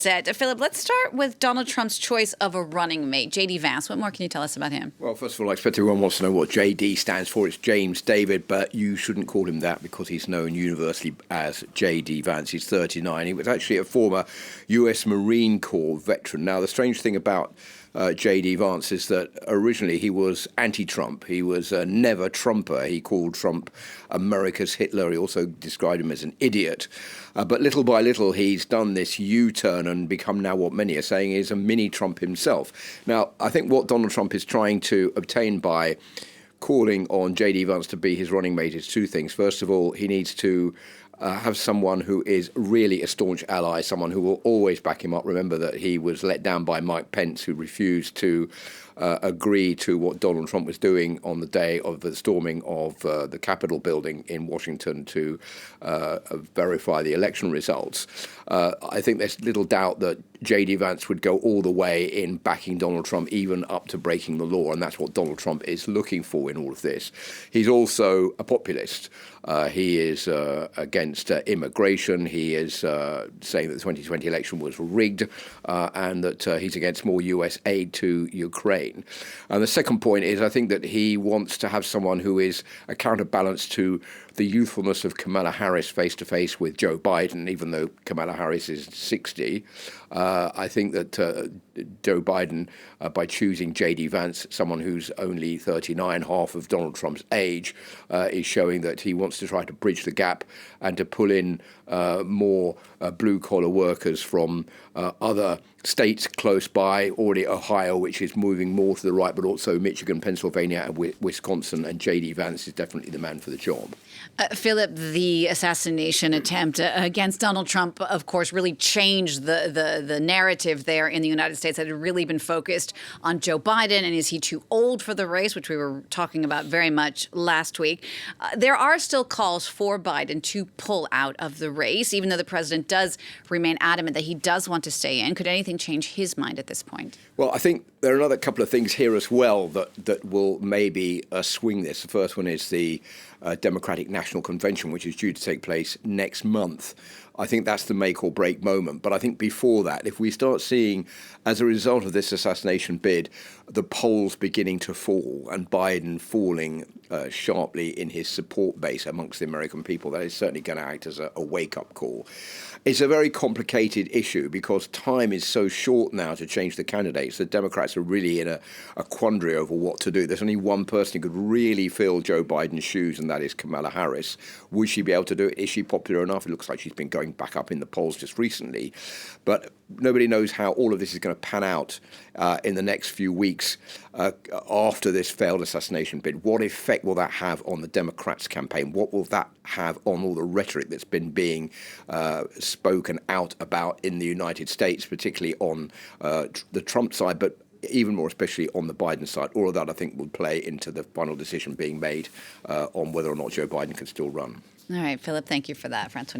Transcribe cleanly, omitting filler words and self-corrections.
Philip, let's start with Donald Trump's choice of a running mate, J.D. Vance. What more can you tell us about him? Well, first of all, I expect everyone wants to know what J.D. stands for. It's James David, but you shouldn't call him that because he's known universally as J.D. Vance. He's 39. He was actually a former U.S. Marine Corps veteran. Now, the strange thing about J.D. Vance is that originally he was anti-Trump. He was a never Trumper. He called Trump America's Hitler. He also described him as an idiot. But little by little, he's done this U-turn and become now what many are saying is a mini Trump himself. Now, I think what Donald Trump is trying to obtain by calling on J.D. Vance to be his running mate is two things. First of all, he needs to have someone who is really a staunch ally, someone who will always back him up. Remember that he was let down by Mike Pence, who refused to agree to what Donald Trump was doing on the day of the storming of the Capitol building in Washington to verify the election results. I think there's little doubt that J.D. Vance would go all the way in backing Donald Trump, even up to breaking the law, and that's what Donald Trump is looking for in all of this. He's also a populist. He is against immigration. He is saying that the 2020 election was rigged and that he's against more U.S. aid to Ukraine. And the second point is I think that he wants to have someone who is a counterbalance to the youthfulness of Kamala Harris face-to-face with Joe Biden, even though Kamala Harris is 60. I think that Joe Biden, by choosing J.D. Vance, someone who's only 39, half of Donald Trump's age, is showing that he wants to try to bridge the gap and to pull in more blue-collar workers from other states close by, already Ohio, which is moving more to the right, but also Michigan, Pennsylvania, and Wisconsin, and J.D. Vance is definitely the man for the job. Philip, the assassination attempt against Donald Trump, of course, really changed the narrative there in the United States that had really been focused on Joe Biden, and is he too old for the race, which we were talking about very much last week. There are still calls for Biden to pull out of the race, even though the president does remain adamant that he does want to stay in. Could anything change his mind at this point? Well, I think there are another couple of things here as well that will maybe swing this. The first one is the Democratic National Convention, which is due to take place next month. I think that's the make or break moment. But I think before that, if we start seeing, as a result of this assassination bid, the polls beginning to fall and Biden falling sharply in his support base amongst the American people, that is certainly going to act as a wake-up call. It's a very complicated issue because time is so short now to change the candidates. The Democrats are really in a quandary over what to do. There's only one person who could really fill Joe Biden's shoes, and that is Kamala Harris. Would she be able to do it? Is she popular enough? It looks like she's been going back up in the polls just recently. But nobody knows how all of this is going to pan out in the next few weeks after this failed assassination bid. What effect will that have on the Democrats' campaign? What will that have on all the rhetoric that's been being spoken out about in the United States, particularly on the Trump side, but even more especially on the Biden side? All of that, I think, will play into the final decision being made on whether or not Joe Biden can still run. All right, Philip, thank you for that. France